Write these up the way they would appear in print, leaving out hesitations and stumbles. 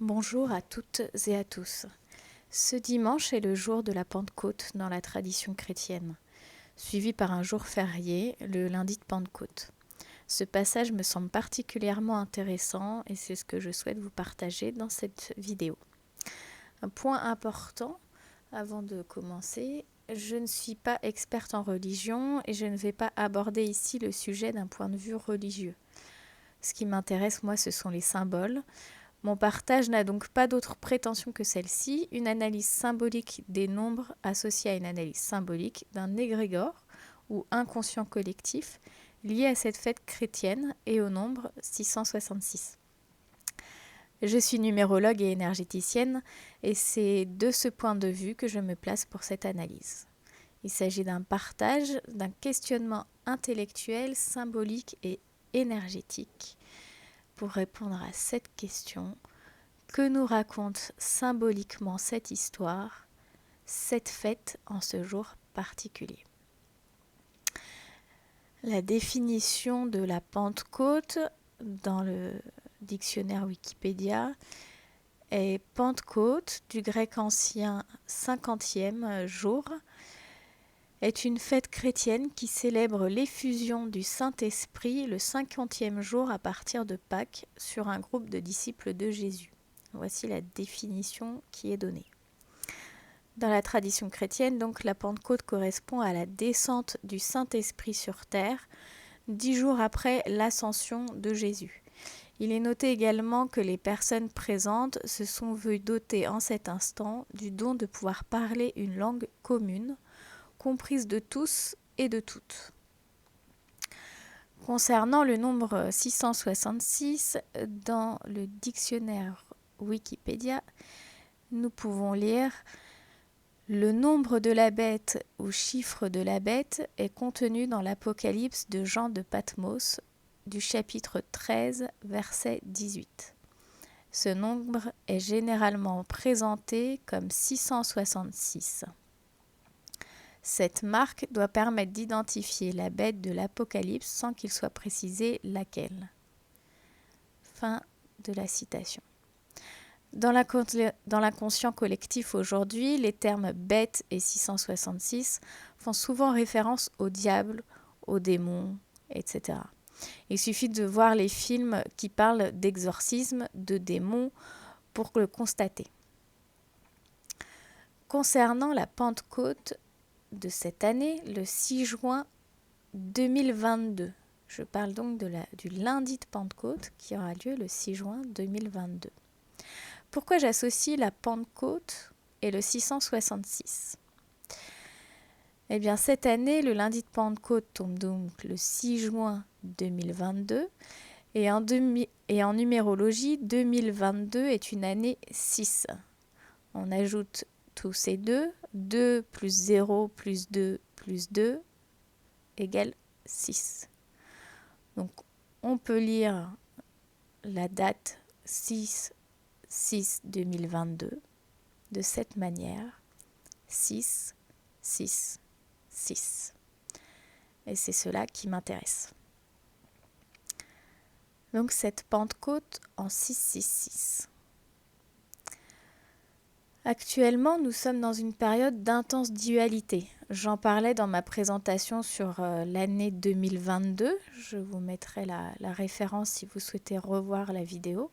Bonjour à toutes et à tous. Ce dimanche est le jour de la Pentecôte dans la tradition chrétienne, suivi par un jour férié, le lundi de Pentecôte. Ce passage me semble particulièrement intéressant et c'est ce que je souhaite vous partager dans cette vidéo. Un point important avant de commencer, je ne suis pas experte en religion et je ne vais pas aborder ici le sujet d'un point de vue religieux. Ce qui m'intéresse, moi, ce sont les symboles. Mon partage n'a donc pas d'autre prétention que celle-ci, une analyse symbolique des nombres associée à une analyse symbolique d'un égrégore ou inconscient collectif lié à cette fête chrétienne et au nombre 666. Je suis numérologue et énergéticienne et c'est de ce point de vue que je me place pour cette analyse. Il s'agit d'un partage, d'un questionnement intellectuel, symbolique et énergétique pour répondre à cette question. Que nous raconte symboliquement cette histoire, cette fête en ce jour particulier? La définition de la Pentecôte dans le dictionnaire Wikipédia est Pentecôte, du grec ancien 50e jour, est une fête chrétienne qui célèbre l'effusion du Saint-Esprit le 50e jour à partir de Pâques sur un groupe de disciples de Jésus. Voici la définition qui est donnée. Dans la tradition chrétienne, donc, la Pentecôte correspond à la descente du Saint-Esprit sur terre, 10 jours après l'ascension de Jésus. Il est noté également que les personnes présentes se sont vues dotées en cet instant du don de pouvoir parler une langue commune, comprise de tous et de toutes. Concernant le nombre 666, dans le dictionnaire Wikipédia, nous pouvons lire « Le nombre de la bête ou chiffre de la bête est contenu dans l'Apocalypse de Jean de Patmos du chapitre 13, verset 18. Ce nombre est généralement présenté comme 666. Cette marque doit permettre d'identifier la bête de l'Apocalypse sans qu'il soit précisé laquelle. » Fin de la citation. Dans l'inconscient collectif aujourd'hui, les termes bête et 666 font souvent référence au diable, aux démons, etc. Il suffit de voir les films qui parlent d'exorcisme, de démons, pour le constater. Concernant la Pentecôte de cette année, le 6 juin 2022, je parle donc du lundi de Pentecôte qui aura lieu le 6 juin 2022. Pourquoi j'associe la Pentecôte et le 666 ? Eh bien, cette année, le lundi de Pentecôte tombe donc le 6 juin 2022 et en numérologie, 2022 est une année 6. On ajoute tous ces 2 plus 0 plus 2 plus 2 égale 6. Donc, on peut lire la date 6/6/2022 de cette manière, 6, 6, 6. Et c'est cela qui m'intéresse. Donc cette Pentecôte en 666. Actuellement, nous sommes dans une période d'intense dualité. J'en parlais dans ma présentation sur l'année 2022. Je vous mettrai la référence si vous souhaitez revoir la vidéo.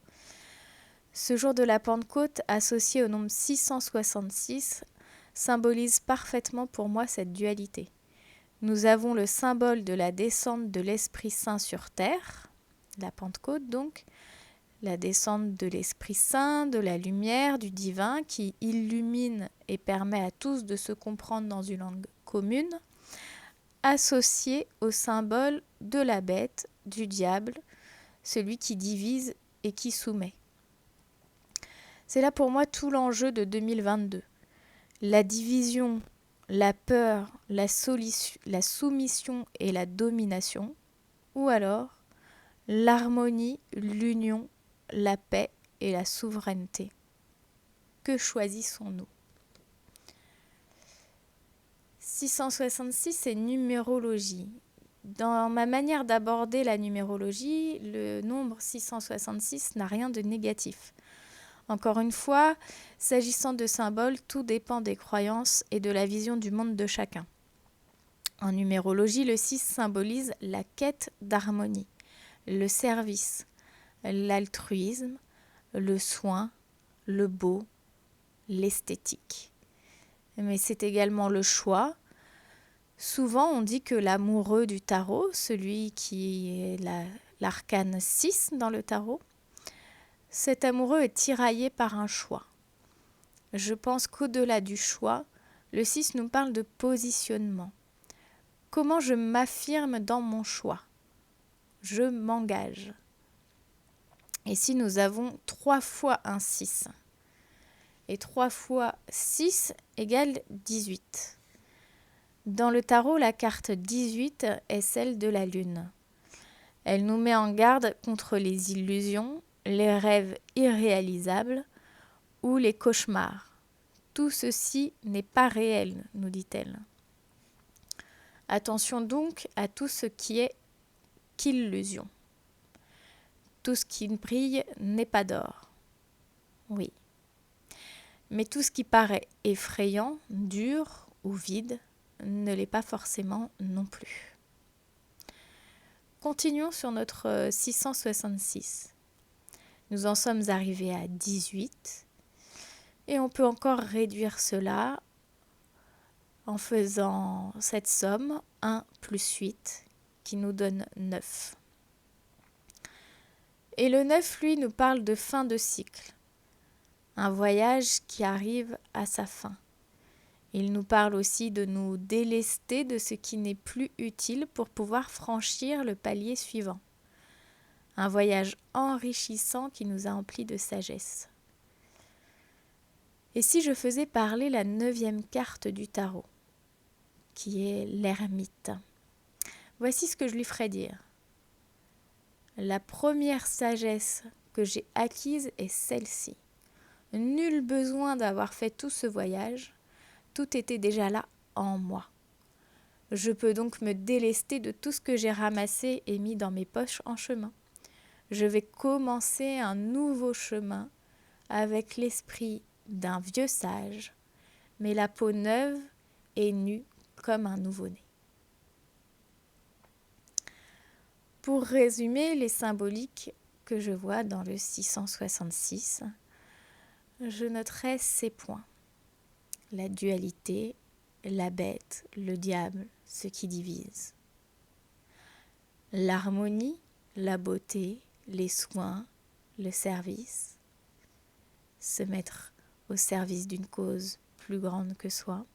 Ce jour de la Pentecôte, associé au nombre 666, symbolise parfaitement pour moi cette dualité. Nous avons le symbole de la descente de l'Esprit Saint sur terre, la Pentecôte donc, la descente de l'Esprit Saint, de la lumière, du divin qui illumine et permet à tous de se comprendre dans une langue commune, associé au symbole de la bête, du diable, celui qui divise et qui soumet. C'est là pour moi tout l'enjeu de 2022. La division, la peur, la soumission et la domination, ou alors l'harmonie, l'union, la paix et la souveraineté. Que choisissons-nous ? 666, c'est numérologie. Dans ma manière d'aborder la numérologie, le nombre 666 n'a rien de négatif. Encore une fois, s'agissant de symboles, tout dépend des croyances et de la vision du monde de chacun. En numérologie, le 6 symbolise la quête d'harmonie, le service, l'altruisme, le soin, le beau, l'esthétique. Mais c'est également le choix. Souvent, on dit que l'amoureux du tarot, celui qui est l'arcane 6 dans le tarot, cet amoureux est tiraillé par un choix. Je pense qu'au-delà du choix, le 6 nous parle de positionnement. Comment je m'affirme dans mon choix? Je m'engage. Et si nous avons 3 fois un 6, et 3 fois 6 égale 18. Dans le tarot, la carte 18 est celle de la lune. Elle nous met en garde contre les illusions, les rêves irréalisables ou les cauchemars. Tout ceci n'est pas réel, nous dit-elle. Attention donc à tout ce qui est qu'illusion. Tout ce qui brille n'est pas d'or. Oui. Mais tout ce qui paraît effrayant, dur ou vide ne l'est pas forcément non plus. Continuons sur notre 666. Nous en sommes arrivés à 18 et on peut encore réduire cela en faisant cette somme 1 plus 8 qui nous donne 9. Et le 9, lui, nous parle de fin de cycle, un voyage qui arrive à sa fin. Il nous parle aussi de nous délester de ce qui n'est plus utile pour pouvoir franchir le palier suivant. Un voyage enrichissant qui nous a emplis de sagesse. Et si je faisais parler la 9e carte du tarot, qui est l'ermite, voici ce que je lui ferais dire. La première sagesse que j'ai acquise est celle-ci. Nul besoin d'avoir fait tout ce voyage, tout était déjà là en moi. Je peux donc me délester de tout ce que j'ai ramassé et mis dans mes poches en chemin. Je vais commencer un nouveau chemin avec l'esprit d'un vieux sage, mais la peau neuve et nue comme un nouveau-né. Pour résumer les symboliques que je vois dans le 666, je noterai ces points. La dualité, la bête, le diable, ce qui divise. L'harmonie, la beauté, les soins, le service. Se mettre au service d'une cause plus grande que soi.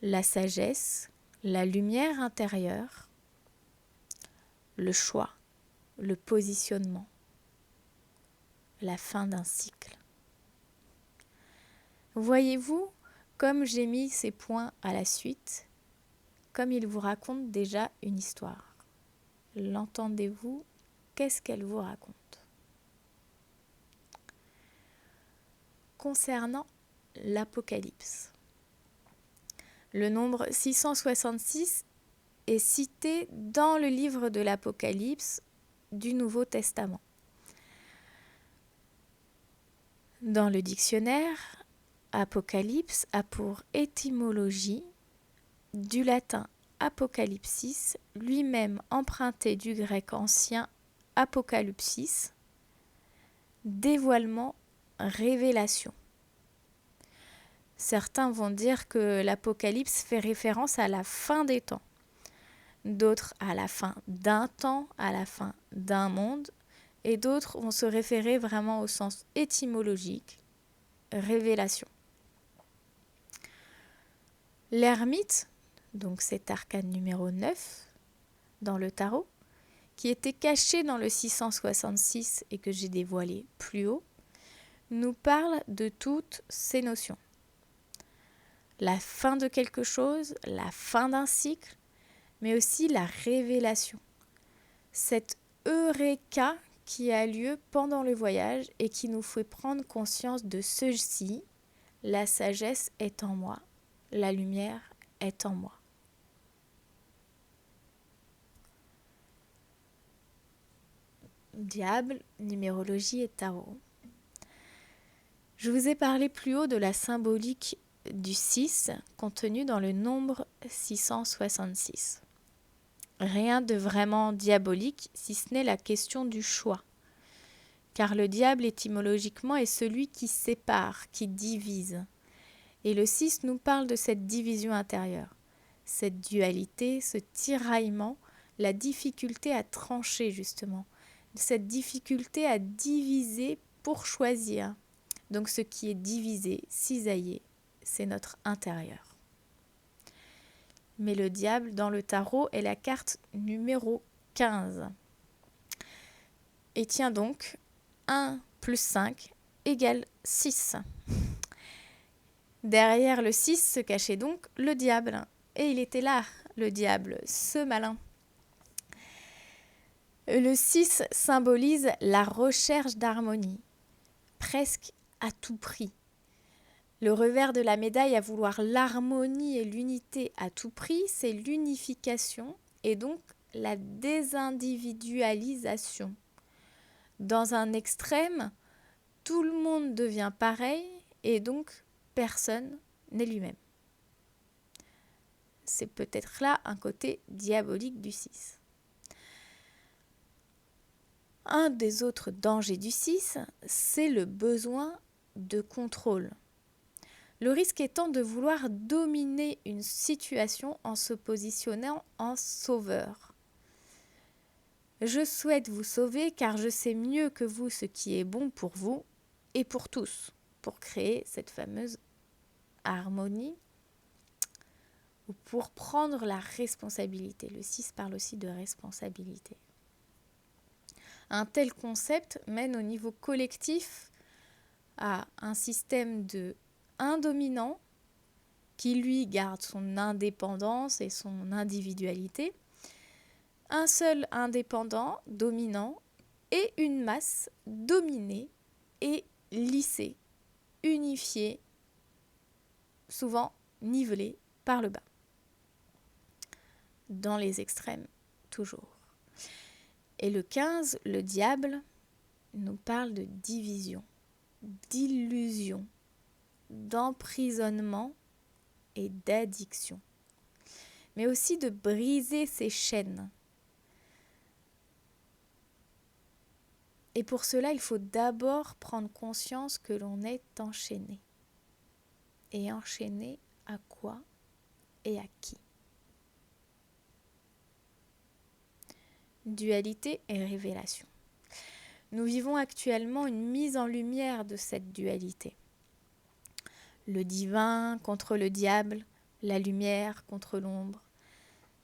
La sagesse, la lumière intérieure, le choix, le positionnement, la fin d'un cycle. Voyez-vous, comme j'ai mis ces points à la suite, comme ils vous racontent déjà une histoire. L'entendez-vous? Qu'est-ce qu'elle vous raconte? Concernant l'Apocalypse, le nombre 666 est cité dans le livre de l'Apocalypse du Nouveau Testament. Dans le dictionnaire, Apocalypse a pour étymologie du latin apocalypsis, lui-même emprunté du grec ancien apocalypsis, dévoilement, révélation. Certains vont dire que l'Apocalypse fait référence à la fin des temps, d'autres à la fin d'un temps, à la fin d'un monde, et d'autres vont se référer vraiment au sens étymologique, révélation. L'ermite, donc cet arcane numéro 9 dans le tarot, qui était caché dans le 666 et que j'ai dévoilé plus haut, nous parle de toutes ces notions. La fin de quelque chose, la fin d'un cycle, mais aussi la révélation. Cette eureka qui a lieu pendant le voyage et qui nous fait prendre conscience de ceci, la sagesse est en moi, la lumière est en moi. Diable, numérologie et tarot. Je vous ai parlé plus haut de la symbolique du 6 contenue dans le nombre 666. Rien de vraiment diabolique si ce n'est la question du choix. Car le diable étymologiquement est celui qui sépare, qui divise. Et le 6 nous parle de cette division intérieure, cette dualité, ce tiraillement, la difficulté à trancher justement, cette difficulté à diviser pour choisir. Donc ce qui est divisé, cisaillé, c'est notre intérieur. Mais le diable dans le tarot est la carte numéro 15. Et tient donc 1 plus 5 égale 6. Derrière le 6 se cachait donc le diable. Et il était là, le diable, ce malin. Le 6 symbolise la recherche d'harmonie, presque à tout prix. Le revers de la médaille à vouloir l'harmonie et l'unité à tout prix, c'est l'unification et donc la désindividualisation. Dans un extrême, tout le monde devient pareil et donc personne n'est lui-même. C'est peut-être là un côté diabolique du 6. Un des autres dangers du 6, c'est le besoin de contrôle. Le risque étant de vouloir dominer une situation en se positionnant en sauveur. Je souhaite vous sauver car je sais mieux que vous ce qui est bon pour vous et pour tous, pour créer cette fameuse harmonie ou pour prendre la responsabilité. Le 6 parle aussi de responsabilité. Un tel concept mène au niveau collectif à un système de un dominant qui lui garde son indépendance et son individualité, un seul indépendant dominant et une masse dominée et lissée, unifiée, souvent nivelée par le bas. Dans les extrêmes, toujours. Et le 15, le diable, nous parle de division, d'illusion, d'emprisonnement et d'addiction, mais aussi de briser ses chaînes. Et pour cela, il faut d'abord prendre conscience que l'on est enchaîné. Et enchaîné à quoi et à qui? Dualité et révélation. Nous vivons actuellement une mise en lumière de cette dualité. Le divin contre le diable, la lumière contre l'ombre.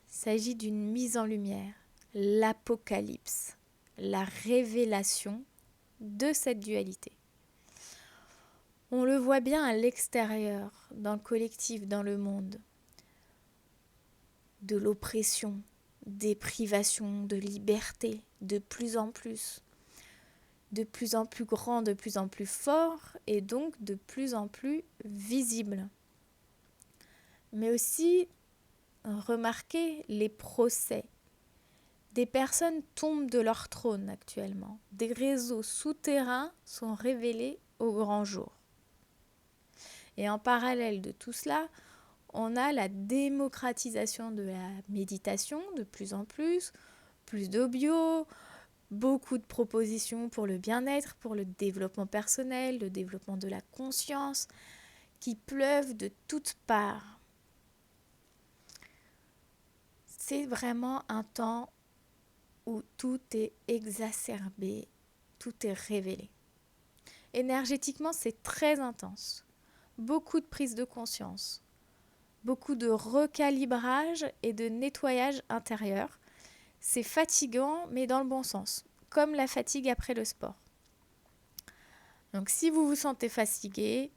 Il s'agit d'une mise en lumière, l'apocalypse, la révélation de cette dualité. On le voit bien à l'extérieur, dans le collectif, dans le monde. De l'oppression, des privations de liberté, de plus en plus grand, de plus en plus fort et donc de plus en plus visible. Mais aussi, remarquez les procès. Des personnes tombent de leur trône actuellement. Des réseaux souterrains sont révélés au grand jour. Et en parallèle de tout cela, on a la démocratisation de la méditation de plus en plus d'audio, beaucoup de propositions pour le bien-être, pour le développement personnel, le développement de la conscience, qui pleuvent de toutes parts. C'est vraiment un temps où tout est exacerbé, tout est révélé. Énergétiquement, c'est très intense. Beaucoup de prise de conscience, beaucoup de recalibrage et de nettoyage intérieur. C'est fatigant, mais dans le bon sens, comme la fatigue après le sport. Donc si vous vous sentez fatigué,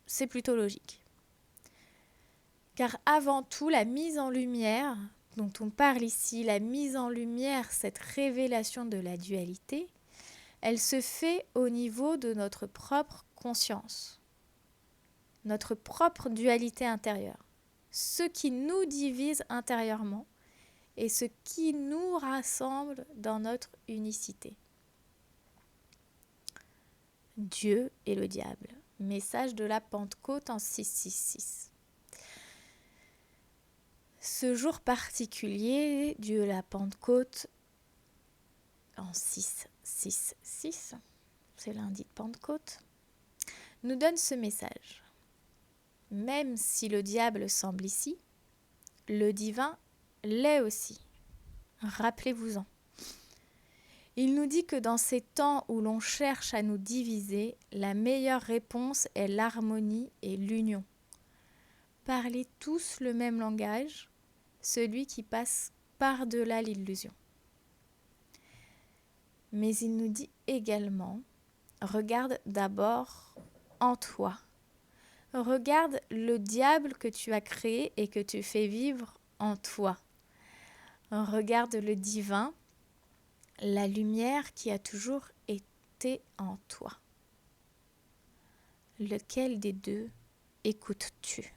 c'est plutôt logique. Car avant tout, la mise en lumière dont on parle ici, la mise en lumière, cette révélation de la dualité, elle se fait au niveau de notre propre conscience, notre propre dualité intérieure, ce qui nous divise intérieurement et ce qui nous rassemble dans notre unicité. Dieu et le diable. Message de la Pentecôte en 666. Ce jour particulier, Dieu de la Pentecôte en 666, c'est lundi de Pentecôte, nous donne ce message. Même si le diable semble ici, le divin l'est aussi. Rappelez-vous-en. Il nous dit que dans ces temps où l'on cherche à nous diviser, la meilleure réponse est l'harmonie et l'union. Parlez tous le même langage, celui qui passe par-delà l'illusion. Mais il nous dit également, regarde d'abord en toi. Regarde le diable que tu as créé et que tu fais vivre en toi. Regarde le divin, la lumière qui a toujours été en toi. Lequel des deux écoutes-tu ?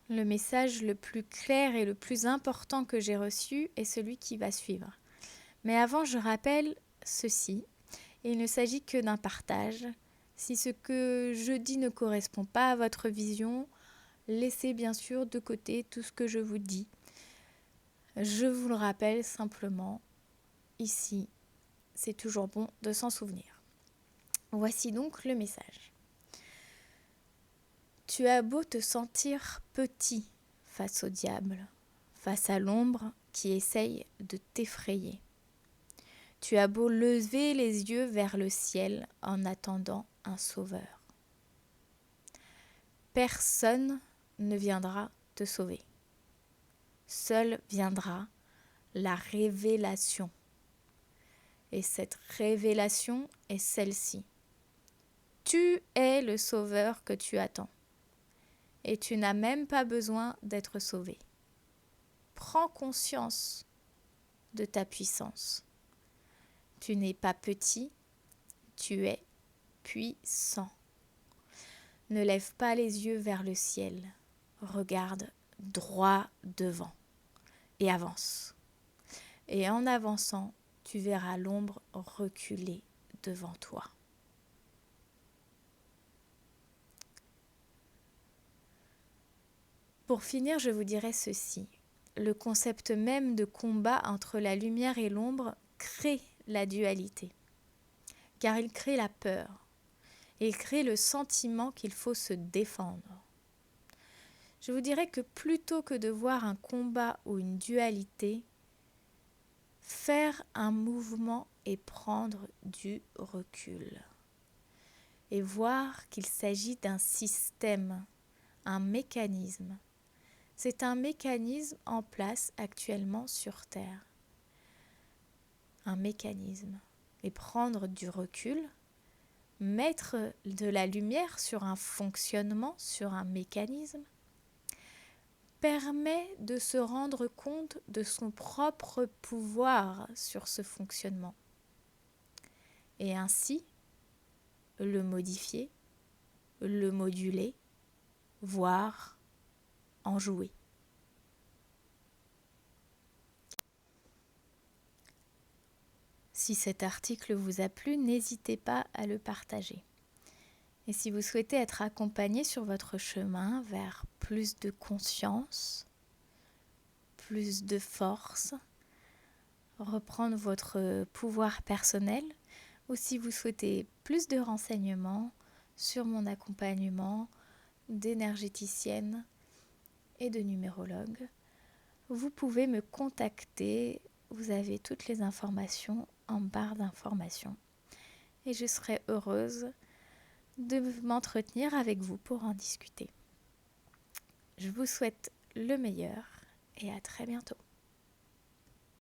Le message le plus clair et le plus important que j'ai reçu est celui qui va suivre. Mais avant, je rappelle ceci. Il ne s'agit que d'un partage. Si ce que je dis ne correspond pas à votre vision, laissez bien sûr de côté tout ce que je vous dis. Je vous le rappelle simplement, ici, c'est toujours bon de s'en souvenir. Voici donc le message. Tu as beau te sentir petit face au diable, face à l'ombre qui essaye de t'effrayer. Tu as beau lever les yeux vers le ciel en attendant un sauveur. Personne ne viendra te sauver. Seule viendra la révélation. Et cette révélation est celle-ci. Tu es le sauveur que tu attends. Et tu n'as même pas besoin d'être sauvé. Prends conscience de ta puissance. Tu n'es pas petit, tu es puissant. Ne lève pas les yeux vers le ciel. Regarde droit devant et avance. Et en avançant, tu verras l'ombre reculer devant toi. Pour finir, je vous dirai ceci. Le concept même de combat entre la lumière et l'ombre crée la dualité. Car il crée la peur. Il crée le sentiment qu'il faut se défendre. Je vous dirais que plutôt que de voir un combat ou une dualité, faire un mouvement et prendre du recul. Et voir qu'il s'agit d'un système, un mécanisme. C'est un mécanisme en place actuellement sur Terre. Un mécanisme. Et prendre du recul, mettre de la lumière sur un fonctionnement, sur un mécanisme, permet de se rendre compte de son propre pouvoir sur ce fonctionnement. Et ainsi, le modifier, le moduler, voire en jouer. Si cet article vous a plu, n'hésitez pas à le partager. Et si vous souhaitez être accompagné sur votre chemin vers plus de conscience, plus de force, reprendre votre pouvoir personnel, ou si vous souhaitez plus de renseignements sur mon accompagnement d'énergéticienne et de numérologue, vous pouvez me contacter. Vous avez toutes les informations en barre d'informations. Et je serai heureuse de m'entretenir avec vous pour en discuter. Je vous souhaite le meilleur et à très bientôt.